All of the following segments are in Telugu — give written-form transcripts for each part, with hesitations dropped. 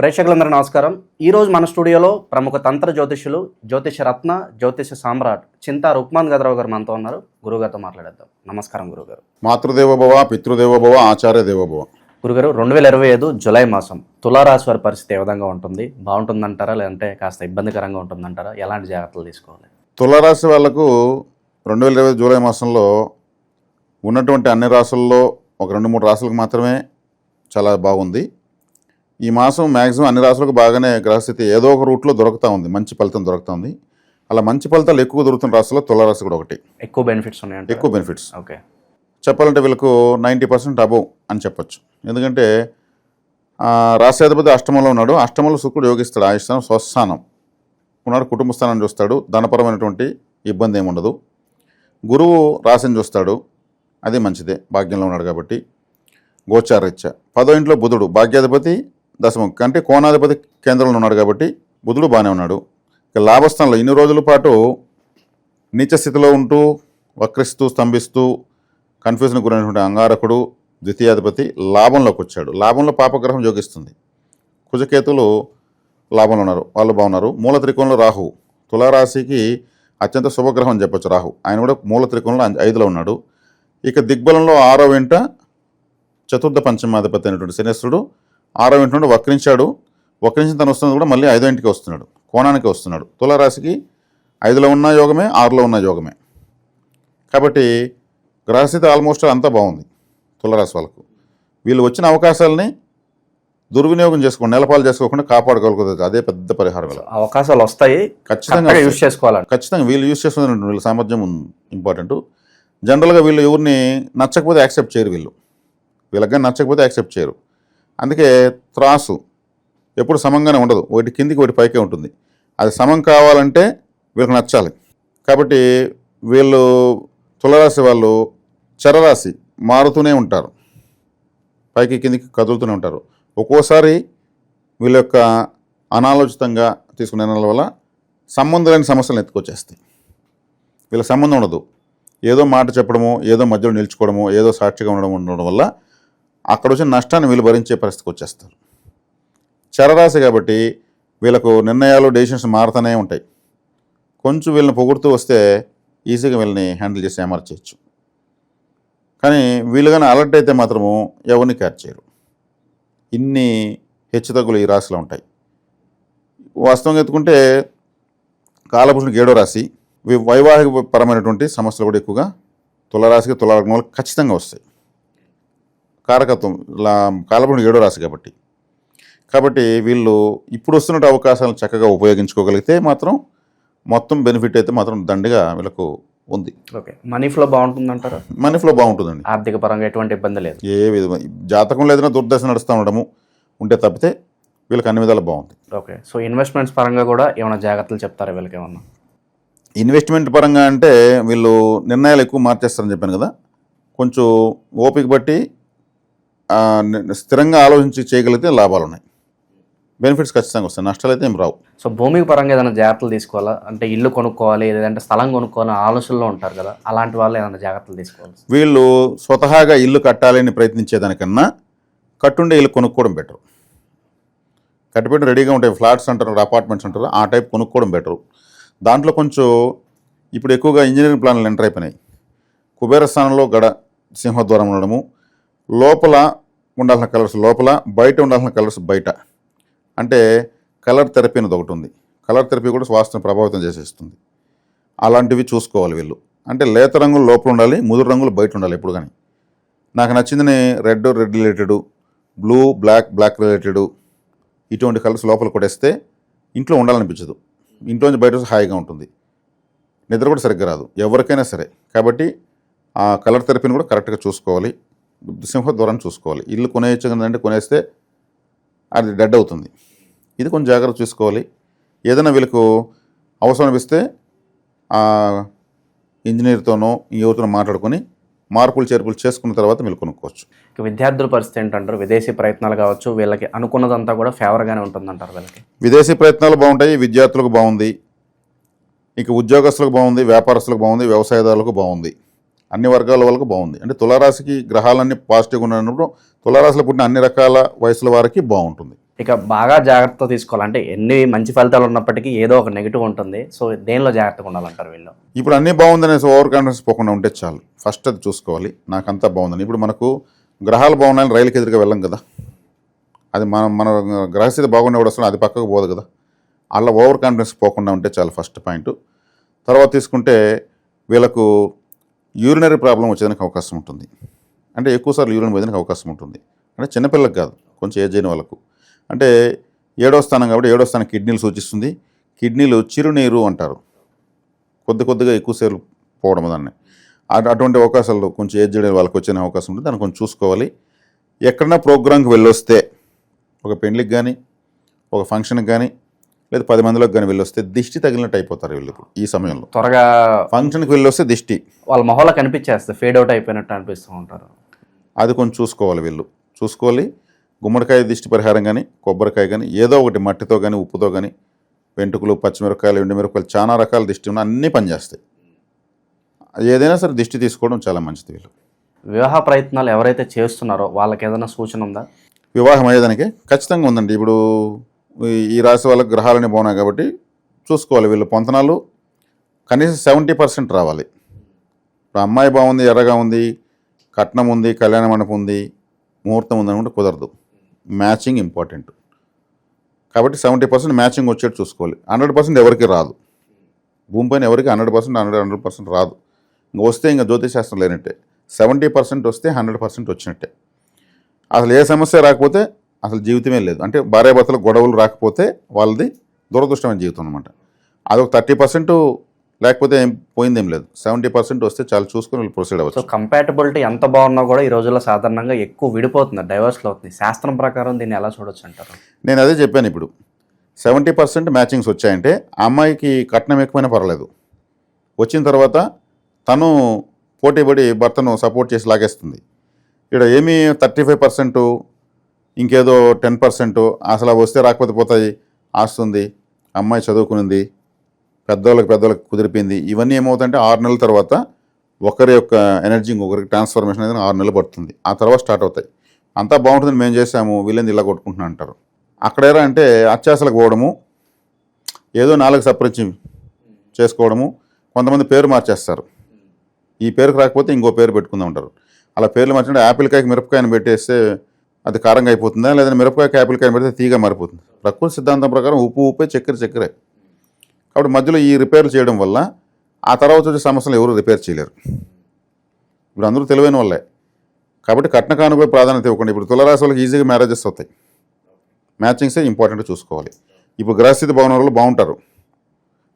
ప్రేక్షకులందరూ నమస్కారం. ఈరోజు మన స్టూడియోలో ప్రముఖ తంత్ర జ్యోతిష్యులు, జ్యోతిష రత్న, జ్యోతిష సామ్రాట్ చింతా రుక్మాన్ గదరావు గారు మనతో ఉన్నారు. గురుగారితో మాట్లాడేద్దాం. నమస్కారం గురుగారు. మాతృదేవోభవ, పితృదేవోభవ, ఆచార్య దేవోభవ. గురుగారు, 2025 జూలై మాసం తులారాశి వారి పరిస్థితి ఏ విధంగా ఉంటుంది? బాగుంటుందంటారా, లేదంటే కాస్త ఇబ్బందికరంగా ఉంటుందంటారా? ఎలాంటి జాగ్రత్తలు తీసుకోవాలి? తులారాశి వాళ్లకు 2020 జూలై మాసంలో ఉన్నటువంటి అన్ని రాశుల్లో ఒక 2-3 రాశులకు మాత్రమే చాలా బాగుంది. ఈ మాసం మ్యాక్సిమం అన్ని రాశులకు బాగానే గ్రహస్థితి ఏదో ఒక రూట్లో దొరుకుతూ ఉంది, మంచి ఫలితం దొరుకుతూ ఉంది. అలా మంచి ఫలితాలు ఎక్కువ దొరుకుతున్న రాశుల్లో తులారాశి కూడా ఒకటి. ఎక్కువ బెనిఫిట్స్ ఉన్నాయంటే? ఎక్కువ బెనిఫిట్స్. ఓకే, చెప్పాలంటే వీళ్ళకు 90% అబోవ్ అని చెప్పొచ్చు. ఎందుకంటే రాశ్యాధిపతి అష్టమంలో ఉన్నాడు. అష్టమంలో శుక్రుడు యోగిస్తాడు. ఆయుష్స్థానం, స్వస్థానం ఉన్నాడు. కుటుంబ స్థానాన్ని చూస్తాడు. ధనపరమైనటువంటి ఇబ్బంది ఏమి ఉండదు. గురువు రాశిని చూస్తాడు, అది మంచిదే, భాగ్యంలో ఉన్నాడు కాబట్టి. గోచారరీత్యా 10వ ఇంట్లో బుధుడు భాగ్యాధిపతి, దశమం అంటే కోణాధిపతి కేంద్రంలో ఉన్నాడు కాబట్టి బుధుడు బాగానే ఉన్నాడు. ఇక లాభస్థానంలో ఇన్ని రోజుల పాటు నీచ స్థితిలో ఉంటూ వక్రిస్తూ స్తంభిస్తూ కన్ఫ్యూజన్ గురైనటువంటి అంగారకుడు ద్వితీయాధిపతి లాభంలోకి వచ్చాడు. లాభంలో పాపగ్రహం యోగిస్తుంది. కుజకేతులు లాభంలో ఉన్నారు, వాళ్ళు బాగున్నారు. మూల త్రికోణంలో రాహు, తులారాశికి అత్యంత శుభగ్రహం అని చెప్పొచ్చు. రాహు ఆయన కూడా మూల త్రికోణంలో 5లో ఉన్నాడు. ఇక దిగ్బలంలో 6వ ఇంట చతుర్థ పంచమాధిపతి అయినటువంటి శనేశ్వరుడు 6వ ఇంటి నుండి వక్రించాడు. వక్రించిన తను వస్తున్నది కూడా మళ్ళీ 5వ ఇంటికి వస్తున్నాడు, కోణానికి వస్తున్నాడు. తులారాశికి 5లో ఉన్న యోగమే, 6లో ఉన్న యోగమే. కాబట్టి గ్రహస్థితి ఆల్మోస్ట్ అంతా బాగుంది తులారాశి వాళ్ళకు. వీళ్ళు వచ్చిన అవకాశాలని దుర్వినియోగం చేసుకోండి, నెలపాలు చేసుకోకుండా కాపాడుకోగలుగుతుంది. అదే పెద్ద పరిహారం. అవకాశాలు వస్తాయి, ఖచ్చితంగా యూజ్ చేసుకోవాలి. ఖచ్చితంగా వీళ్ళు యూజ్ చేసుకునే వీళ్ళ సామర్థ్యం ఇంపార్టెంట్. జనరల్గా వీళ్ళు ఎవరిని నచ్చకపోతే యాక్సెప్ట్ చేయరు. వీళ్ళకి నచ్చకపోతే యాక్సెప్ట్ చేయరు. అందుకే త్రాసు ఎప్పుడు సమంగానే ఉండదు, ఒకటి కిందికి ఒకటి పైకే ఉంటుంది. అది సమం కావాలంటే వీళ్ళకి నచ్చాలి. కాబట్టి వీళ్ళు తులారాశి వాళ్ళు చరరాశి మారుతూనే ఉంటారు, పైకి కిందికి కదులుతూనే ఉంటారు. ఒక్కోసారి వీళ్ళ యొక్క అనాలోచితంగా తీసుకునే నిర్ణయాల వల్ల సంబంధం లేని సమస్యలను ఎత్తుకొచ్చేస్తాయి. వీళ్ళ సంబంధం ఉండదు. ఏదో మాట చెప్పడమో, ఏదో మధ్యలో నిల్చుకోవడమో, ఏదో సాక్షిగా ఉండడం వల్ల అక్కడ వచ్చిన నష్టాన్ని వీళ్ళు భరించే పరిస్థితికి వచ్చేస్తారు. చరరాశి కాబట్టి వీళ్ళకు నిర్ణయాలు, డెసిషన్స్ మారుతూనే ఉంటాయి. కొంచెం వీళ్ళని పొగుడుతూ వస్తే ఈజీగా వీళ్ళని హ్యాండిల్ చేసి అమర్చేయచ్చు. కానీ వీళ్ళు కానీ అలర్ట్ అయితే మాత్రము ఎవరిని క్యాచ్ చేయరు. ఇన్ని హెచ్చుతగ్గులు ఈ రాశిలో ఉంటాయి. వాస్తవంగా ఎత్తుకుంటే కాలపురుషునికి 7వ రాశి. వైవాహిక పరమైనటువంటి సమస్యలు కూడా ఎక్కువగా తులారాశికి, తులాలగ్నంలో ఖచ్చితంగా వస్తాయి. కారకత్వం కాలపురుషునికి 7వ రాశి కాబట్టి వీళ్ళు ఇప్పుడు వస్తున్న అవకాశాలను చక్కగా ఉపయోగించుకోగలిగితే మాత్రం మొత్తం బెనిఫిట్ అయితే మాత్రం దండిగా వీళ్ళకు ఉంది. ఓకే, మనీ ఫ్లో బాగుంటుందంటారా? మనీ ఫ్లో బాగుంటుందండి. ఆర్థిక పరంగా ఎటువంటి ఇబ్బంది లేదు. ఏ విధంగా జాతకంలో ఏదైనా దుర్దశ నడుస్తూ ఉండడము ఉంటే తప్పితే వీళ్ళకి అన్ని విధాలు బాగుంది. ఓకే, సో ఇన్వెస్ట్మెంట్స్ పరంగా కూడా ఏమైనా జాగ్రత్తలు చెప్తారా వీళ్ళకి? ఏమన్నా ఇన్వెస్ట్మెంట్ పరంగా అంటే వీళ్ళు నిర్ణయాలు ఎక్కువ మార్చేస్తారని చెప్పాను కదా. కొంచెం ఓపిక బట్టి స్థిరంగా ఆలోచించి చేయగలిగితే లాభాలు ఉన్నాయి, బెనిఫిట్స్ ఖచ్చితంగా వస్తాయి, నష్టాలు అయితే ఏం రావు. సో భూమికి పరంగా ఏదైనా జాగ్రత్తలు తీసుకోవాలా? అంటే ఇల్లు కొనుక్కోవాలి, లేదంటే స్థలం కొనుక్కోవాలని ఆలోచనలో ఉంటారు కదా, అలాంటి వాళ్ళు ఏదైనా జాగ్రత్తలు తీసుకోవాలి? వీళ్ళు స్వతహాగా ఇల్లు కట్టాలని ప్రయత్నించేదానికన్నా కట్టుండే ఇల్లు కొనుక్కోవడం బెటరు. కట్టిపెట్టి రెడీగా ఉంటాయి, ఫ్లాట్స్ అంటారు, అపార్ట్మెంట్స్ అంటారు, ఆ టైప్ కొనుక్కోవడం బెటరు. దాంట్లో కొంచెం ఇప్పుడు ఎక్కువగా ఇంజనీరింగ్ ప్లాన్లు ఎంటర్ అయిపోయినాయి. కుబేర స్థానంలో గడ సింహద్వారం ఉండడము, లోపల ఉండాల్సిన కలర్స్ లోపల, బయట ఉండాల్సిన కలర్స్ బయట. అంటే కలర్ థెరపీ అనేది ఒకటి ఉంది. కలర్ థెరపీ కూడా వాస్తుని ప్రభావితం చేసేస్తుంది. అలాంటివి చూసుకోవాలి వీళ్ళు. అంటే లేత రంగులు లోపల ఉండాలి, ముదురు రంగులు బయట ఉండాలి ఎప్పుడు. కానీ నాకు నచ్చిందని red related, blue black related, ఇటువంటి కలర్స్ లోపల కొట్టేస్తే ఇంట్లో ఉండాలనిపించదు. ఇంట్లోంచి బయట హాయిగా ఉంటుంది, నిద్ర కూడా సరిగ్గా రాదు ఎవరికైనా సరే. కాబట్టి ఆ కలర్ థెరపీని కూడా కరెక్ట్గా చూసుకోవాలి, సింహద్వారాన్ని చూసుకోవాలి. ఇల్లు కొనేయచ్చంటే కొనేస్తే అది డెడ్ అవుతుంది. ఇది కొంచెం జాగ్రత్త చూసుకోవాలి. ఏదైనా వీళ్ళకు అవసరం అనిపిస్తే ఇంజనీర్తోనో ఎవరితోనో మాట్లాడుకొని మార్పులు చేర్పులు చేసుకున్న తర్వాత మీరు కొనుక్కోవచ్చు. ఇక విద్యార్థుల పరిస్థితి ఏంటంటారు? విదేశీ ప్రయత్నాలు కావచ్చు, వీళ్ళకి అనుకున్నదంతా కూడా ఫేవర్గానే ఉంటుందంటారు వీళ్ళకి? విదేశీ ప్రయత్నాలు బాగుంటాయి, విద్యార్థులకు బాగుంది, ఇక ఉద్యోగస్తులకు బాగుంది, వ్యాపారస్తులకు బాగుంది, వ్యవసాయదారులకు బాగుంది, అన్ని వర్గాల వాళ్ళకు బాగుంది. అంటే తులారాశికి గ్రహాలన్నీ పాజిటివ్గా ఉన్నప్పుడు తులారాశిలో పుట్టిన అన్ని రకాల వయసుల వారికి బాగుంటుంది. ఇక బాగా జాగ్రత్త తీసుకోవాలంటే ఎన్ని మంచి ఫలితాలు ఉన్నప్పటికీ ఏదో ఒక నెగిటివ్ ఉంటుంది. సో దేనిలో జాగ్రత్తగా ఉండాలంటారు వీళ్ళు? ఇప్పుడు అన్నీ బాగుందనేసి ఓవర్ కాన్ఫిడెన్స్ పోకుండా ఉంటే చాలు. ఫస్ట్ అది చూసుకోవాలి, నాకంతా బాగుందని. ఇప్పుడు మనకు గ్రహాలు బాగున్నాయని రైలుకి ఎదురుగా వెళ్ళం కదా, అది మన గ్రహస్థితి బాగున్నప్పుడు వస్తుంది, అది పక్కకు పోదు కదా. అలా ఓవర్ కాన్ఫిడెన్స్ పోకుండా ఉంటే చాలు ఫస్ట్ పాయింట్. తర్వాత తీసుకుంటే వీళ్ళకు యూరినరీ ప్రాబ్లం వచ్చేదానికి అవకాశం ఉంటుంది. అంటే ఎక్కువసార్లు యూరిన్ పోయేదానికి అవకాశం ఉంటుంది. అంటే చిన్నపిల్లలకు కాదు, కొంచెం ఏజ్ అయిన వాళ్ళకు. అంటే 7వ స్థానం కాబట్టి 7వ స్థానం కిడ్నీలు సూచిస్తుంది. కిడ్నీలు చిరునీరు అంటారు, కొద్దిగా ఎక్కువసేపు పోవడం దాన్ని. అటువంటి అవకాశాలు కొంచెం ఏజ్ అయిన వాళ్ళకి వచ్చే అవకాశం ఉంటుంది. దాన్ని కొంచెం చూసుకోవాలి. ఎక్కడన్నా ప్రోగ్రామ్కి వెళ్ళొస్తే, ఒక పెళ్లికి కానీ ఒక ఫంక్షన్కి కానీ లేదా 10 మందిలోకి కానీ వెళ్ళొస్తే దిష్టి తగిలినట్టు అయిపోతారు వీళ్ళు. ఇప్పుడు ఈ సమయంలో త్వరగా ఫంక్షన్కి వెళ్ళొస్తే దిష్టి వాళ్ళ మొహంలో కనిపించేస్తే ఫేడ్ అవుట్ అయిపోయినట్టు అనిపిస్తూ ఉంటారు. అది కొంచెం చూసుకోవాలి వీళ్ళు. చూసుకోవాలి. గుమ్మడికాయ దిష్టి పరిహారం కానీ, కొబ్బరికాయ కానీ, ఏదో ఒకటి మట్టితో కానీ ఉప్పుతో కానీ, వెంట్రుకలు, పచ్చిమిరపకాయలు, ఎండుమిరపకాయలు, చాలా రకాల దిష్టి ఉన్నాయి, అన్నీ పనిచేస్తాయి. ఏదైనా సరే దిష్టి తీసుకోవడం చాలా మంచిది. వీళ్ళు వివాహ ప్రయత్నాలు ఎవరైతే చేస్తున్నారో వాళ్ళకి ఏదైనా సూచన ఉందా? వివాహం అయ్యేదానికి ఖచ్చితంగా ఉందండి. ఇప్పుడు ఈ రాశి వాళ్ళకి గ్రహాలని బాగున్నాయి కాబట్టి చూసుకోవాలి. వీళ్ళు పొంతనాలు కనీసం 70% రావాలి. ఇప్పుడు అమ్మాయి బాగుంది, ఎర్రగా ఉంది, కట్నం ఉంది, కళ్యాణ మండపం ఉంది, ముహూర్తం ఉంది అనుకుంటే కుదరదు. మ్యాచింగ్ ఇంపార్టెంట్ కాబట్టి 70% మ్యాచింగ్ వచ్చేట్టు చూసుకోవాలి. 100% ఎవరికి రాదు. భూమిపైన ఎవరికి 100% రాదు. ఇంకా వస్తే ఇంకా జ్యోతిశాస్త్రం లేనట్టే. 70% వస్తే 100% వచ్చినట్టే. అసలు ఏ సమస్య రాకపోతే అసలు జీవితమే లేదు. అంటే భార్యాభర్తల గొడవలు రాకపోతే వాళ్ళది దురదృష్టమైన జీవితం అనమాట. అదొక 30% లేకపోతే ఏం పోయిందేం లేదు. 70% వస్తే చాలా చూసుకొని వాళ్ళు ప్రొసీడ్ అవ్వచ్చు. సో కంపాటబిలిటీ ఎంత బాగున్నా కూడా ఈ రోజుల్లో సాధారణంగా ఎక్కువ విడిపోతుంది, డైవర్స్లో అవుతుంది. శాస్త్రం ప్రకారం దీన్ని ఎలా చూడొచ్చు అంటారు? నేను అదే చెప్పాను. ఇప్పుడు 70% మ్యాచింగ్స్ వచ్చాయంటే ఆ అమ్మాయికి కట్నం ఎక్కువైనా పర్వాలేదు, వచ్చిన తర్వాత తను పోటీపడి భర్తను సపోర్ట్ చేసి లాగేస్తుంది. ఇక్కడ ఏమీ 35% ఇంకేదో 10% అసలు వస్తే రాకపోతే పోతాయి, ఆస్తుంది, అమ్మాయి చదువుకునింది, పెద్దవాళ్ళకి కుదిరిపోయింది. ఇవన్నీ ఏమవుతాయంటే 6 నెలల తర్వాత ఒకరి యొక్క ఎనర్జీ ఇంకొకరికి ట్రాన్స్ఫర్మేషన్ అనేది 6 నెలలు పడుతుంది. ఆ తర్వాత స్టార్ట్ అవుతాయి. అంతా బాగుంటుంది, మేము చేసాము, వీళ్ళని ఇలా కొట్టుకుంటున్నా అంటారు. అక్కడేరా అంటే అత్యాసలకు పోవడము, ఏదో 4 సపరించి చేసుకోవడము. కొంతమంది పేరు మార్చేస్తారు, ఈ పేరుకు రాకపోతే ఇంకో పేరు పెట్టుకుందాం ఉంటారు. అలా పేర్లు మార్చుకుంటే యాపిల్కాయకి మిరపకాయని పెట్టేస్తే అది కారంగా అయిపోతుందా, లేదంటే మిరపకాయకి యాపిల్కాయని పెడితే తీగా మారిపోతుంది. ప్రకృతి సిద్ధాంతం ప్రకారం ఉప్పు ఉప్పే, చక్కెరే. కాబట్టి మధ్యలో ఈ రిపేర్లు చేయడం వల్ల ఆ తర్వాత వచ్చే సమస్యలు ఎవరు రిపేర్ చేయలేరు. ఇప్పుడు అందరూ తెలివైన వాళ్ళే కాబట్టి కట్న కానుకపై ప్రాధాన్యత ఇవ్వకుండా ఇప్పుడు తులారాశి వాళ్ళకి ఈజీగా మ్యారేజెస్ అవుతాయి. మ్యాచింగ్సే ఇంపార్టెంట్ చూసుకోవాలి. ఇప్పుడు గ్రహస్థితి బాగున్న వాళ్ళు బాగుంటారు,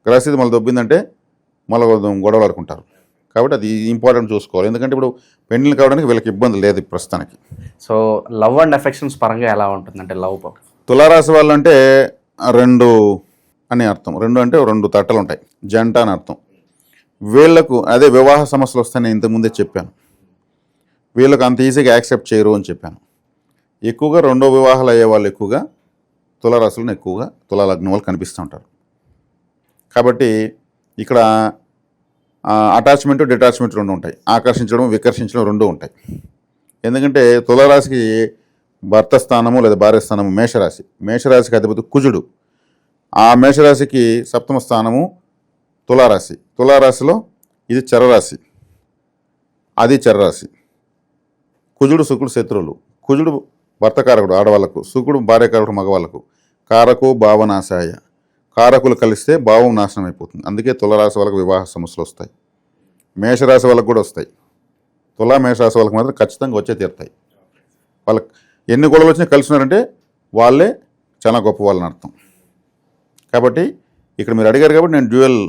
గ్రహస్థితి మళ్ళీ దొబ్బిందంటే మళ్ళీ గొడవలు ఆడుకుంటారు. కాబట్టి అది ఇంపార్టెంట్ చూసుకోవాలి. ఎందుకంటే ఇప్పుడు పెండ్లు కావడానికి వీళ్ళకి ఇబ్బంది లేదు ప్రస్తుతానికి. సో లవ్ అండ్ అఫెక్షన్స్ పరంగా ఎలా ఉంటుంది అంటే లవ్ తులారాశి వాళ్ళు అంటే 2 అని అర్థం. 2 అంటే 2 తట్టలు ఉంటాయి, జంట అని అర్థం. వీళ్లకు అదే వివాహ సమస్యలు వస్తాయని ఇంతకుముందే చెప్పాను. వీళ్ళకి అంత ఈజీగా యాక్సెప్ట్ చేయరు అని చెప్పాను. ఎక్కువగా 2వ వివాహాలు అయ్యే వాళ్ళు ఎక్కువగా తులారాశులను ఎక్కువగా తులాలగ్నం వాళ్ళు కనిపిస్తూ ఉంటారు. కాబట్టి ఇక్కడ అటాచ్మెంట్, డిటాచ్మెంట్ 2 ఉంటాయి. ఆకర్షించడం, వికర్షించడం 2 ఉంటాయి. ఎందుకంటే తులారాశికి భర్త స్థానము లేదా భార్య స్థానము మేషరాశి. మేషరాశికి అధిపతి కుజుడు. ఆ మేషరాశికి 7వ స్థానము తులారాశి. తులారాశిలో ఇది చరరాశి, అది చరరాశి. కుజుడు శుక్రుడు శత్రువులు. కుజుడు భర్తకారకుడు ఆడవాళ్లకు, శుక్రుడు భార్యకారకుడు మగవాళ్లకు. కారకు భావనాశాయ. కారకులు కలిస్తే భావం నాశనం అయిపోతుంది. అందుకే తులారాశి వాళ్ళకి వివాహ సమస్యలు వస్తాయి. మేషరాశి వాళ్ళకు కూడా వస్తాయి. మేషరాశి వాళ్ళకి మాత్రం ఖచ్చితంగా వచ్చే తీరుతాయి. వాళ్ళకి ఎన్ని గొడవలు వచ్చినా కలిసినారంటే వాళ్ళే చాలా గొప్ప వాళ్ళని అర్థం. కాబట్టి ఇక్కడ మీరు అడిగారు కాబట్టి నేను డ్యూయల్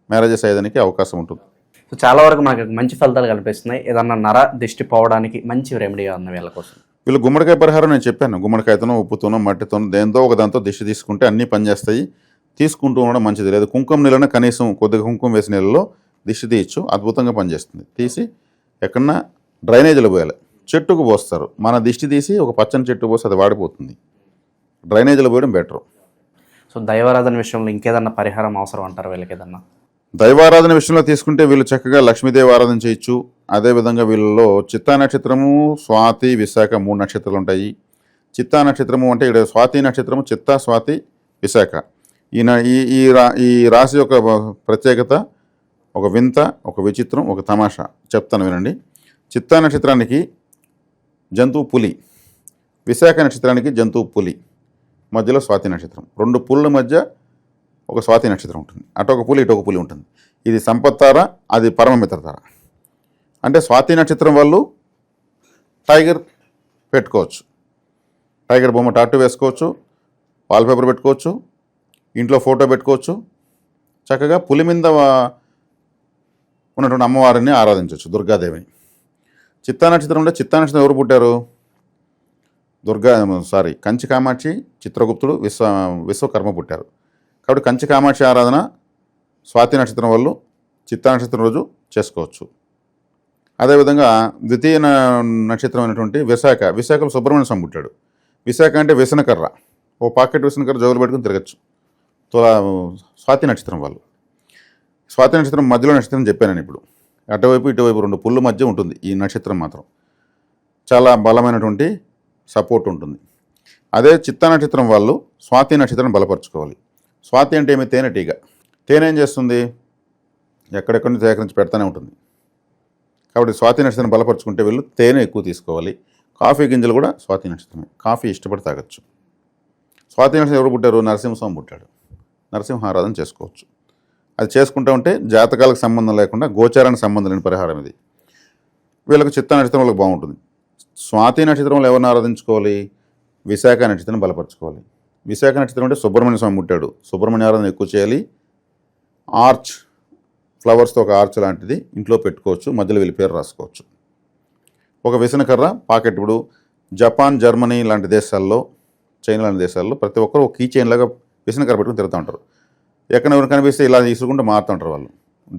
మ్యారేజెస్ అయ్యేదానికి అవకాశం ఉంటుంది. సో చాలా వరకు మనకి మంచి ఫలితాలు కనిపిస్తున్నాయి. ఏదన్నా నర దిష్టి పోవడానికి మంచి రెమెడీగా ఉన్న వీళ్ళ కోసం వీళ్ళు గుమ్మడికాయ పరిహారం నేను చెప్పాను. గుమ్మడికాయతోనో, ఉప్పుతోనో, మట్టితోనో, దేంతో ఒక దాంతో దిష్టి తీసుకుంటే అన్నీ పనిచేస్తాయి. తీసుకుంటూ ఉండడం మంచిది. లేదు కుంకుమ నీళ్ళనే కనీసం కొద్దిగా కుంకుమ వేసిన నీళ్ళలో దిష్టి తీయచ్చు, అద్భుతంగా పనిచేస్తుంది. తీసి ఎక్కడన్నా డ్రైనేజీలో పోయాలి, చెట్టుకు పోస్తారు. మన దిష్టి తీసి ఒక పచ్చని చెట్టు పోసి అది వాడిపోతుంది. డ్రైనేజీలో పోయడం బెటరు. సో దైవారాధన విషయంలో ఇంకేదన్నా పరిహారం అవసరం అంటారు వీళ్ళకి? ఏదన్నా దైవారాధన విషయంలో తీసుకుంటే వీళ్ళు చక్కగా లక్ష్మీదేవి ఆరాధన చేయొచ్చు. అదేవిధంగా వీళ్ళలో చిత్తా నక్షత్రము, స్వాతి, విశాఖ 3 నక్షత్రాలు ఉంటాయి. చిత్తా నక్షత్రము అంటే ఇక్కడ స్వాతి నక్షత్రము, చిత్తా, స్వాతి, విశాఖ. ఈ రాశి యొక్క ప్రత్యేకత, ఒక వింత, ఒక విచిత్రం, ఒక తమాషా చెప్తాను వినండి. చిత్తా నక్షత్రానికి జంతువు పులి, విశాఖ నక్షత్రానికి జంతువు పులి, మధ్యలో స్వాతి నక్షత్రం. 2 పులుల మధ్య ఒక స్వాతి నక్షత్రం ఉంటుంది. అటు ఒక పులి, ఇటు ఒక పులి ఉంటుంది. ఇది సంపత్తార, అది పరమమిత్రతార. అంటే స్వాతి నక్షత్రం వాళ్ళు టైగర్ పెట్టుకోవచ్చు, టైగర్ బొమ్మ టాటూ వేసుకోవచ్చు, వాల్పేపర్ పెట్టుకోవచ్చు, ఇంట్లో ఫోటో పెట్టుకోవచ్చు. చక్కగా పులి మీద ఉన్నటువంటి అమ్మవారిని ఆరాధించవచ్చు, దుర్గాదేవిని. చిత్తా నక్షత్రంలో చిత్తా నక్షత్రం ఎవరు పుట్టారు? కంచి కామాక్షి, చిత్రగుప్తుడు, విశ్వకర్మ పుట్టారు. కాబట్టి కంచి కామాక్షి ఆరాధన స్వాతి నక్షత్రం వాళ్ళు చిత్తా నక్షత్రం రోజు చేసుకోవచ్చు. అదేవిధంగా ద్వితీయ నక్షత్రం అయినటువంటి విశాఖలో సుబ్రహ్మణ్య స్వామి పుట్టాడు. విశాఖ అంటే వ్యసనకర్ర, ఓ పాకెట్ వ్యసనకర్ర జోగులు పెట్టుకుని తిరగచ్చు. స్వాతి నక్షత్రం వాళ్ళు. స్వాతి నక్షత్రం మధ్యలో నక్షత్రం చెప్పాను ఇప్పుడు. అటువైపు ఇటువైపు 2 పుల్ల మధ్య ఉంటుంది ఈ నక్షత్రం. మాత్రం చాలా బలమైనటువంటి సపోర్ట్ ఉంటుంది. అదే చిత్తా నక్షత్రం వాళ్ళు స్వాతి నక్షత్రం బలపరుచుకోవాలి. స్వాతి అంటే ఏమి? తేనెటీగ. తేనె ఏం చేస్తుంది? ఎక్కడెక్కడి నుంచి సేకరించి పెడతానే ఉంటుంది. కాబట్టి స్వాతి నక్షత్రం బలపరుచుకుంటే వీళ్ళు తేనె ఎక్కువ తీసుకోవాలి. కాఫీ గింజలు కూడా స్వాతి నక్షత్రమే. కాఫీ ఇష్టపడి తాగొచ్చు. స్వాతి నక్షత్రం ఎవరు పుట్టారు? నరసింహస్వామి పుట్టాడు. నరసింహ ఆరాధన చేసుకోవచ్చు. అది చేసుకుంటూ ఉంటే జాతకాలకు సంబంధం లేకుండా గోచారానికి సంబంధం లేని పరిహారం ఇది. వీళ్ళకి చిత్తా నక్షత్రం వాళ్ళకి బాగుంటుంది. స్వాతి నక్షత్రంలో ఎవరిని ఆరాధించుకోవాలి? విశాఖ నక్షత్రం బలపరుచుకోవాలి. విశాఖ నక్షత్రం అంటే సుబ్రహ్మణ్య స్వామి పుట్టాడు. సుబ్రహ్మణ్య ఆరాధన ఎక్కువ చేయాలి. ఆర్చ్, ఫ్లవర్స్తో ఒక ఆర్చ్ లాంటిది ఇంట్లో పెట్టుకోవచ్చు, మధ్యలో వీళ్ళ పేరు రాసుకోవచ్చు. ఒక వ్యసనకర్ర పాకెట్. ఇప్పుడు జపాన్, జర్మనీ లాంటి దేశాల్లో, చైనా లాంటి దేశాల్లో ప్రతి ఒక్కరు ఒక కీ చైన్ లాగా వ్యసనకర్ర పెట్టుకుని తిరుగుతూ ఉంటారు. ఎక్కడెవరు కనిపిస్తే ఇలా తీసుకుంటూ మారుతూ ఉంటారు వాళ్ళు.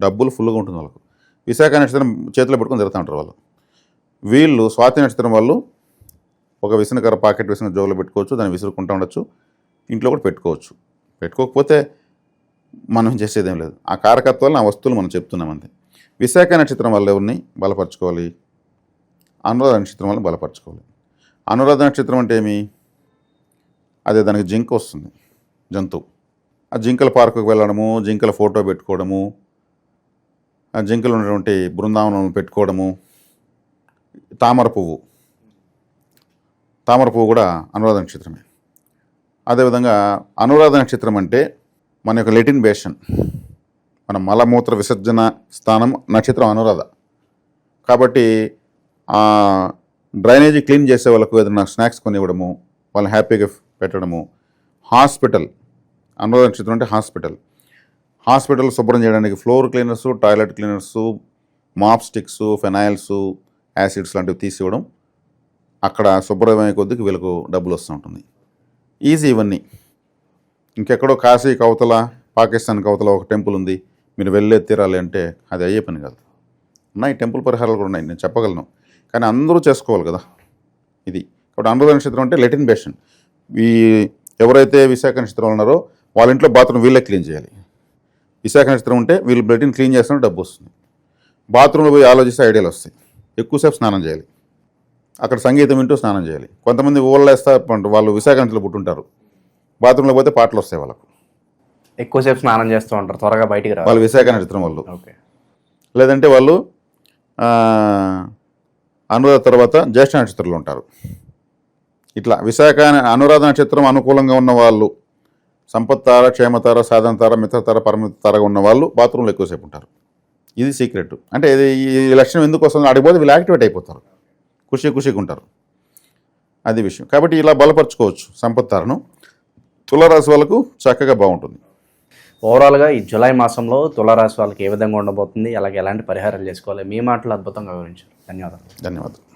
డబ్బులు ఫుల్గా ఉంటుంది వాళ్ళకు. విశాఖ నక్షత్రం చేతిలో పెట్టుకుని తిరుగుతూ ఉంటారు వాళ్ళు. వీళ్ళు స్వాతి నక్షత్రం వాళ్ళు ఒక విసనకర్ర పాకెట్ విసన జోగులో పెట్టుకోవచ్చు, దాన్ని విసురుకుంటూ ఉండొచ్చు, ఇంట్లో కూడా పెట్టుకోవచ్చు. పెట్టుకోకపోతే మనం చేసేదేం లేదు. ఆ కారకత్వాలను, ఆ వస్తువులు మనం చెప్తున్నాం అంతే. విశాఖ నక్షత్రం వల్ల ఎవరిని బలపరచుకోవాలి? అనురాధ నక్షత్రం వల్ల బలపరచుకోవాలి. అనురాధ నక్షత్రం అంటే ఏమి? అదే దానికి జింక వస్తుంది, జంతువు. ఆ జింకల పార్కుకు వెళ్ళడము, జింకల ఫోటో పెట్టుకోవడము, ఆ జింకలు ఉన్నటువంటి బృందావనం పెట్టుకోవడము. తామర పువ్వు కూడా అనురాధ నక్షత్రమే. అదేవిధంగా అనురాధ నక్షత్రం అంటే మన యొక్క లెటిన్ బేషన్, మన మలమూత్ర విసర్జన స్థానం నక్షత్రం అనురాధ. కాబట్టి డ్రైనేజీ క్లీన్ చేసే వాళ్ళకు ఏదైనా స్నాక్స్ కొనివ్వడము, వాళ్ళని హ్యాపీగా పెట్టడము. హాస్పిటల్, అనురాధ నక్షత్రం అంటే హాస్పిటల్ శుభ్రం చేయడానికి floor cleaners, toilet cleaners, mop sticks, phenyls, acids లాంటివి తీసివ్వడం. అక్కడ శుభ్రమైన కొద్దికి వీళ్ళకు డబ్బులు వస్తూ ఉంటుంది. ఈజీ ఇవన్నీ. ఇంకెక్కడో కాశీ కవతల, పాకిస్తాన్ కవతల ఒక టెంపుల్ ఉంది, మీరు వెళ్ళే తీరాలి అంటే అది అయ్యే పని కాదు. ఉన్నాయి టెంపుల్ పరిహారాలు కూడా ఉన్నాయి, నేను చెప్పగలను. కానీ అందరూ చేసుకోవాలి కదా ఇది. కాబట్టి అనురాధ నక్షత్రం అంటే లెటిన్ బేషన్. ఎవరైతే విశాఖ నక్షత్రం ఉన్నారో వాళ్ళ ఇంట్లో బాత్రూమ్ వీళ్ళే క్లీన్ చేయాలి. విశాఖ నక్షత్రం ఉంటే వీళ్ళు లెటిన్ క్లీన్ చేస్తున్న డబ్బు వస్తుంది. బాత్రూంలో పోయి ఆలోచిస్తే ఐడియాలు వస్తాయి. ఎక్కువసేపు స్నానం చేయాలి, అక్కడ సంగీతం వింటూ స్నానం చేయాలి. కొంతమంది ఊళ్ళేస్తా వాళ్ళు విశాఖ నక్షత్రంలో పుట్టుంటారు, బాత్రూంలో పోతే పాటలు వస్తాయి వాళ్ళకు. ఎక్కువసేపు స్నానం చేస్తూ ఉంటారు, త్వరగా బయటికి రావాలి వాళ్ళు విశాఖ నక్షత్రం వాళ్ళు. ఓకే. లేదంటే వాళ్ళు అనురాధ తర్వాత జ్యేష్ఠ నక్షత్రంలో ఉంటారు. ఇట్లా విశాఖ అనురాధ నక్షత్రం అనుకూలంగా ఉన్న వాళ్ళు, సంపత్తార, క్షేమతార, సాధనతార, మిత్రతార, పరమిత్రతారగా ఉన్న వాళ్ళు బాత్రూంలో ఎక్కువసేపు ఉంటారు. ఇది సీక్రెట్. అంటే ఈ లక్షణం ఎందుకు వస్తుంది అడిగిపోతే వీళ్ళు యాక్టివేట్ అయిపోతారు, ఖుషిగా ఉంటారు. అది విషయం. కాబట్టి ఇలా బలపరచుకోవచ్చు సంపత్తారను. తులారాశి వాళ్ళకు చక్కగా బాగుంటుంది. ఓవరాల్గా ఈ జూలై మాసంలో తులారాశి వాళ్ళకి ఏ విధంగా ఉండబోతుంది, అలాగే ఎలాంటి పరిహారాలు చేసుకోవాలి, మీ మాటలు అద్భుతంగా వివరించారు. ధన్యవాదాలు.